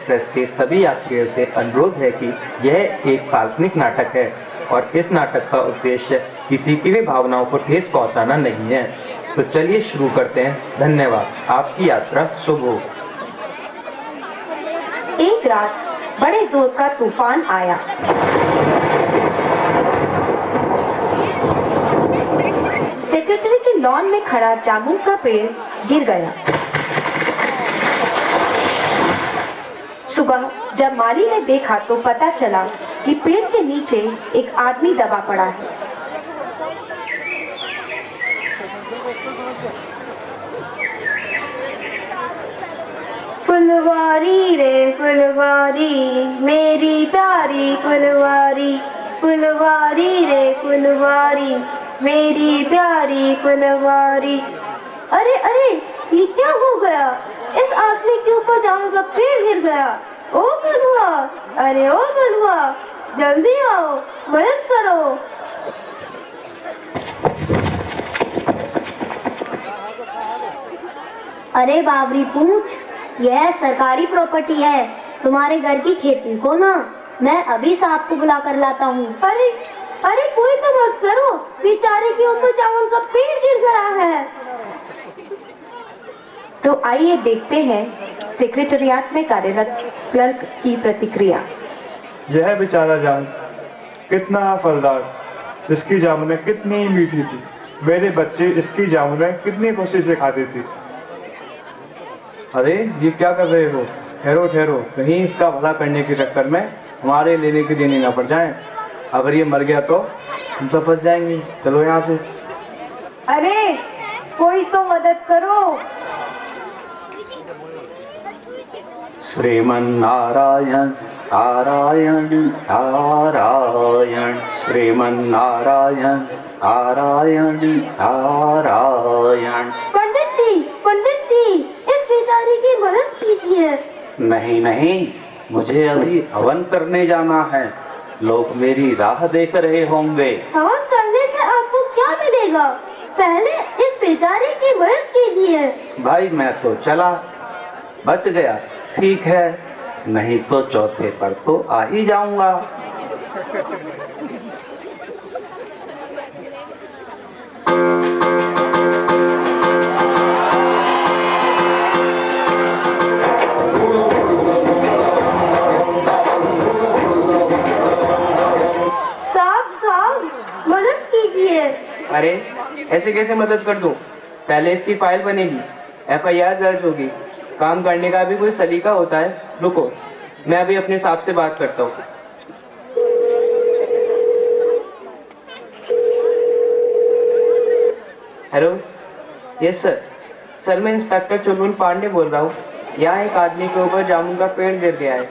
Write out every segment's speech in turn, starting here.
Express के सभी यात्रियों से अनुरोध है कि यह एक काल्पनिक नाटक है और इस नाटक का उद्देश्य किसी की भी भावनाओं को ठेस पहुंचाना नहीं है। तो चलिए शुरू करते हैं। धन्यवाद। आपकी यात्रा शुभ हो। एक रात बड़े जोर का तूफान आया। सेक्रेटरी के लॉन में खड़ा जामुन का पेड़ गिर गया। सुबह जब माली ने देखा तो पता चला कि पेड़ के नीचे एक आदमी दबा पड़ा है। फुलवारी रे फुलवारी मेरी प्यारी फुलवारी, फुलवारी रे फुलवारी मेरी प्यारी फुलवारी। अरे अरे ये क्या हो गया? इस आदमी के ऊपर जामुन का पेड़ गिर गया। ओ बलुआ, अरे ओ बलुआ, जल्दी आओ, मदद करो। अरे बाबरी पूछ, यह सरकारी प्रॉपर्टी है, तुम्हारे घर की खेती को ना। मैं अभी साहब को बुला कर लाता हूँ। अरे अरे कोई तो मत करो, बेचारे के ऊपर जामुन का पेड़ गिर गया है। तो आइए देखते हैं सेक्रेटेरिएट में कार्यरत क्लर्क की प्रतिक्रिया। यह बेचारा जामुन कितना फलदार, इसकी जामुनें कितनी मीठी थी। मेरे बच्चे इसकी जामुनें कितनी खुशी से खाते थे। अरे ये क्या कर रहे हो? ठहरो ठहरो, कहीं इसका भला करने के चक्कर में हमारे लेने के देने ना पड़ जाएं। अगर ये मर गया तो हम तो फंस जाएंगे। चलो यहाँ से। अरे कोई तो मदद करो। श्रीमन नारायण नारायण नारायण, श्रीमन नारायण नारायण नारायण। पंडित जी, इस बेचारे की मदद कीजिए। नहीं नहीं, मुझे अभी हवन करने जाना है। लोग मेरी राह देख रहे होंगे। हवन करने से आपको क्या मिलेगा? पहले इस बेचारे की मदद कीजिए। भाई मैं तो चला, बच गया ठीक है, नहीं तो चौथे पर तो आ ही जाऊंगा। साहब मदद कीजिए। अरे ऐसे कैसे मदद कर दूं? पहले इसकी फाइल बनेगी, FIR दर्ज होगी। काम करने का भी कोई सलीका होता है। रुको, मैं अभी अपने साहब से बात करता हूँ। हेलो, यस सर, मैं इंस्पेक्टर चुलबुल पांडे बोल रहा हूँ। यहाँ एक आदमी के ऊपर जामुन का पेड़ गिर गया है,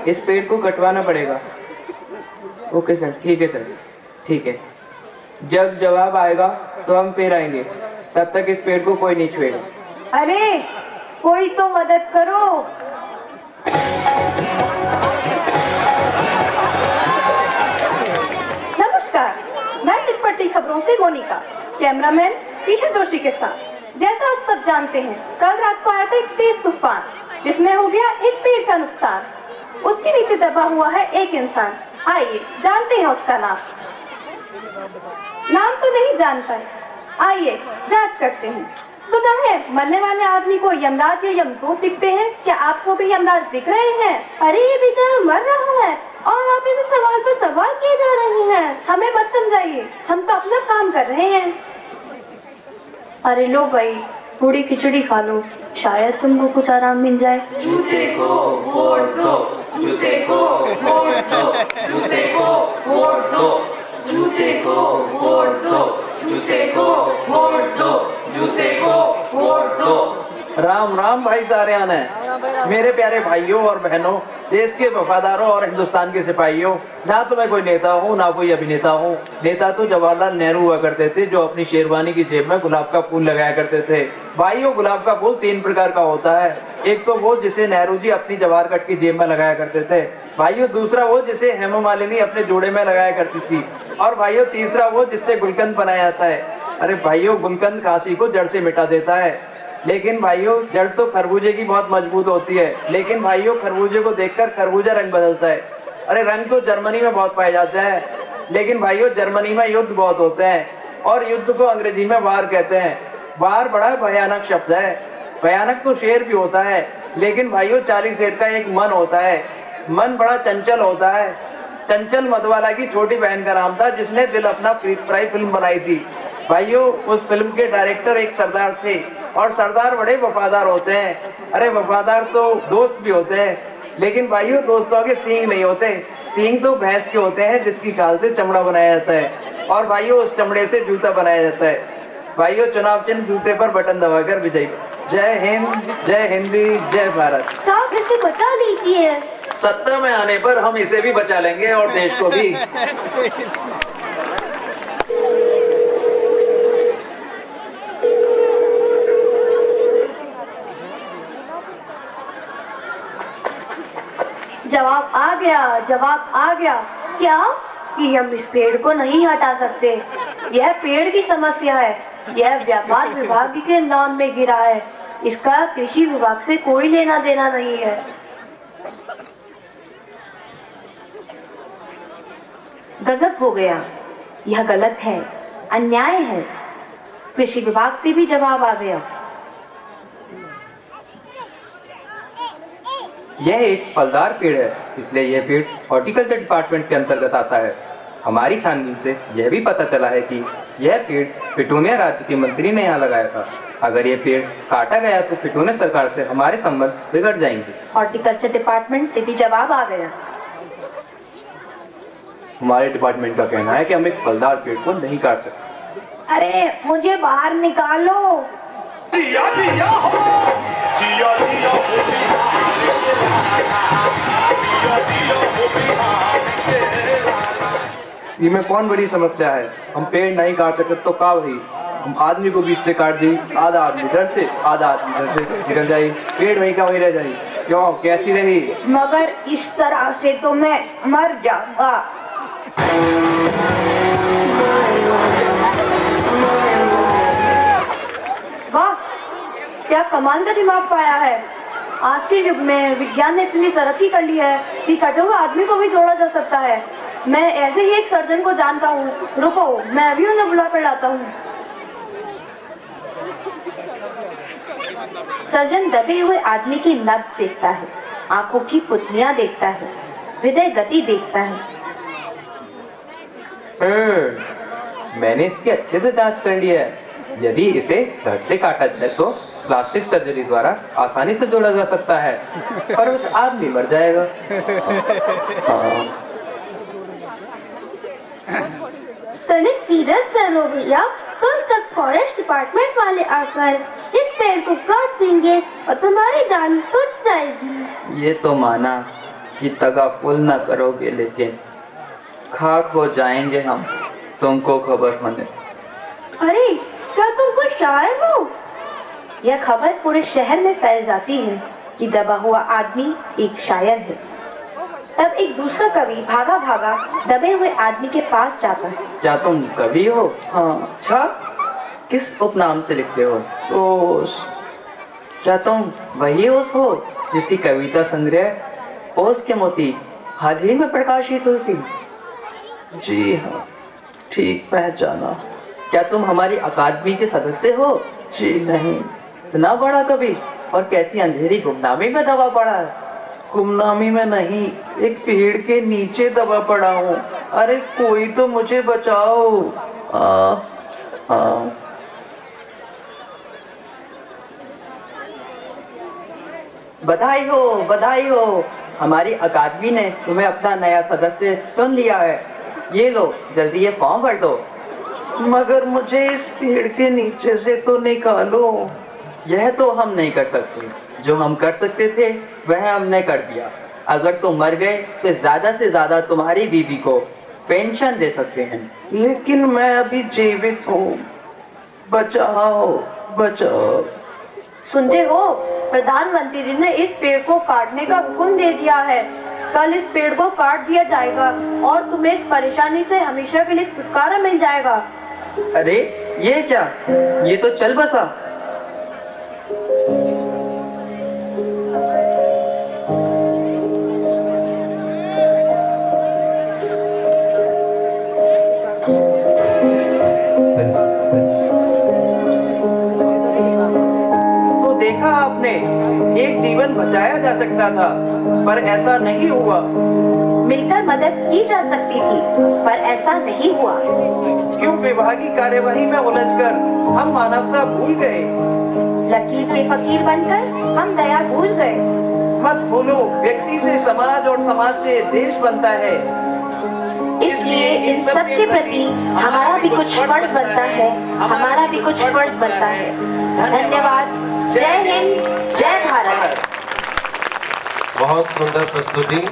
इस पेड़ को कटवाना पड़ेगा। ओके सर, ठीक है सर, ठीक है। जब जवाब आएगा तो हम फिर आएंगे, तब तक इस पेड़ को कोई नहीं छुएगा। अरे कोई तो मदद करो। नमस्कार, मैं चटपटी खबरों से मोनिका, कैमरामैन ईशा जोशी के साथ। जैसा आप सब जानते हैं, कल रात को आया था एक तेज तूफान, जिसमें हो गया एक पेड़ का नुकसान। उसके नीचे दबा हुआ है एक इंसान। आइए जानते हैं उसका नाम। नाम तो नहीं जान पाए, आइए जांच करते हैं। सुना है मरने वाले आदमी को यमराज या यमदूत दिखते हैं, क्या आपको भी यमराज दिख रहे हैं? अरे ये बेचारा मर रहा है और आप इसे सवाल पर सवाल किए जा रहे हैं। हमें मत समझाइए, हम तो अपना काम कर रहे हैं। अरे लो भाई, पूरी खिचड़ी खा लो, शायद तुमको कुछ आराम मिल जाए। जूते को वोट दो, जूते को वोट दो, जूते को वोट दो, जूते को वोट दो, जूते को वोट दो, जूते को वोट दो। राम राम भाई सारियान है। मेरे प्यारे भाइयों और बहनों, देश के वफादारों और हिंदुस्तान के सिपाहियों, ना तो मैं कोई नेता हूँ ना कोई अभिनेता हूँ। नेता तो जवाहरलाल नेहरू हुआ करते थे, जो अपनी शेरवानी की जेब में गुलाब का फूल लगाया करते थे। भाइयों, गुलाब का फूल 3 प्रकार का होता है। एक तो वो जिसे नेहरू जी अपनी जवाहर कट की जेब में लगाया करते थे। भाइयों, दूसरा वो जिसे हेमा मालिनी अपने जोड़े में लगाया करती थी। और भाइयों, तीसरा वो जिससे गुलकंद बनाया जाता है। अरे भाइयों, गुलकंद खांसी को जड़ से मिटा देता है। लेकिन भाइयों जड़ तो खरबूजे की बहुत मजबूत होती है, लेकिन भाइयों खरबूजे को देखकर खरबूजा रंग बदलता है। अरे रंग तो जर्मनी में बहुत पाया जाता है, लेकिन भाइयों जर्मनी में युद्ध बहुत होते हैं और युद्ध को अंग्रेजी में वार कहते हैं। वार बड़ा भयानक शब्द है, भयानक तो शेर भी होता है, लेकिन भाइयों 40 शेर का एक मन होता है। मन बड़ा चंचल होता है। चंचल मधवाला की छोटी बहन का नाम था, जिसने दिल अपना प्रीतप्राय फिल्म बनाई थी। भाइयों उस फिल्म के डायरेक्टर एक सरदार थे और सरदार बड़े वफादार होते हैं। अरे वफादार तो दोस्त भी होते हैं, लेकिन भाइयों दोस्तों के सींग नहीं होते। सींग तो भैंस के होते हैं, जिसकी खाल से चमड़ा बनाया जाता है और भाइयों उस चमड़े से जूता बनाया जाता है। भाइयों चुनाव चिन्ह जूते पर बटन दबाकर विजयी। जय हिंद, जय हिंदी, जय भारत। साहब इसे बचा लीजिए। सत्ता में आने पर हम इसे भी बचा लेंगे और देश को भी। जवाब आ गया, जवाब आ गया। क्या? कि हम इस पेड़ को नहीं हटा सकते। यह पेड़ की समस्या है। यह व्यापार विभाग के नाम में गिरा है। इसका कृषि विभाग से कोई लेना देना नहीं है। गजब हो गया, यह गलत है, अन्याय है। कृषि विभाग से भी जवाब आ गया। यह एक फलदार पेड़ है, इसलिए यह पेड़ हॉर्टिकल्चर डिपार्टमेंट के अंतर्गत आता है। हमारी छानबीन से यह भी पता चला है कि यह पेड़ पिटूनिया राज्य के मंत्री ने यहाँ लगाया था। अगर ये पेड़ काटा गया तो पिटूनिया सरकार से हमारे संबंध बिगड़ जाएंगे। हॉर्टिकल्चर डिपार्टमेंट से भी जवाब आ गया। हमारे डिपार्टमेंट का कहना है कि हम एक फलदार पेड़ को नहीं काट सकते। अरे मुझे बाहर निकालो। जिया जिया हो, जिया जिया हो बिहार, जिया जिया हो बिहार। इनमें कौन बड़ी समस्या है? हम पेड़ नहीं काट सकते तो का भाई, हम आदमी को बीच से काट दी, आधा आदमी इधर से आधा आदमी इधर से निकल जाए, पेड़ वहीं का वहीं रह जाए। क्यों, कैसी रही? मगर इस तरह से तो मैं मर जाऊंगा। वाह, क्या कमाल का दिमाग पाया है। आज के युग में विज्ञान ने इतनी तरक्की कर ली है कि कटे हुए आदमी को भी जोड़ा जा सकता है। मैं ऐसे ही एक सर्जन को जानता हूँ, रुको मैं अभी उन्हें बुला कर लाता हूँ। सर्जन दबे हुए आदमी की नब्ज देखता है, आंखों की पुतलियां देखता है, हृदय गति देखता है। मैंने इसकी अच्छे से जांच कर ली है। यदि इसे धड़ से काटा जाए तो प्लास्टिक सर्जरी द्वारा आसानी से जोड़ा जा सकता है, पर उस आदमी मर जाएगा। तनिक धीरज धरो भैया, कल तक फॉरेस्ट डिपार्टमेंट वाले आकर इस पेड़ को काट देंगे और तुम्हारी जान बच जाएगी। ये तो माना कि तगाफुल न करोगे, लेकिन खाक हो जाएंगे हम, तुमको खबर होने। अरे क्या तुम कोई शायर हो? यह खबर पूरे शहर में फैल जाती है कि दबा हुआ आदमी एक शायर है। तब एक दूसरा कवि भागा भागा दबे हुए आदमी के पास जाता है। क्या तुम कवि हो? हाँ। अच्छा, किस उपनाम से लिखते हो? ओस। क्या तुम वही ओस हो जिसकी कविता संग्रह ओस के मोती हाल ही में प्रकाशित हुई थी? जी हाँ, ठीक पहचाना। क्या तुम हमारी अकादमी के सदस्य हो? जी नहीं। इतना बड़ा कवि और कैसी अंधेरी गुमनामी में दबा पड़ा है? गुमनामी में नहीं, एक पेड़ के नीचे दबा पड़ा हूँ। अरे कोई तो मुझे बचाओ। बधाई हो, बधाई हो, हमारी अकादमी ने तुम्हें अपना नया सदस्य चुन लिया है। ये लो, जल्दी ये फॉर्म भर दो। मगर मुझे इस पेड़ के नीचे से तो निकालो। यह तो हम नहीं कर सकते, जो हम कर सकते थे वह हमने कर दिया। अगर तुम मर गए तो ज्यादा से ज्यादा तुम्हारी बीवी को पेंशन दे सकते हैं। लेकिन मैं अभी जीवित हूँ, बचाओ बचाओ। सुनते हो, प्रधानमंत्री ने इस पेड़ को काटने का हुक्म दे दिया है। कल इस पेड़ को काट दिया जाएगा और तुम्हें इस परेशानी से हमेशा के लिए छुटकारा मिल जाएगा। अरे ये क्या, ये तो चल बसा। आपने, एक जीवन बचाया जा सकता था, पर ऐसा नहीं हुआ। मिलकर मदद की जा सकती थी, पर ऐसा नहीं हुआ। क्यों विभागीय कार्यवाही में उलझकर हम मानवता भूल गए? लकीर के फकीर बनकर हम दया भूल गए। मत भूलो, व्यक्ति से समाज और समाज से देश बनता है। इसलिए इन सब के प्रति हमारा भी कुछ फर्ज बनता है, हमारा भी कुछ फर्ज बनता है। धन्यवाद। जय हिंद, जय भारत। बहुत सुंदर प्रस्तुति।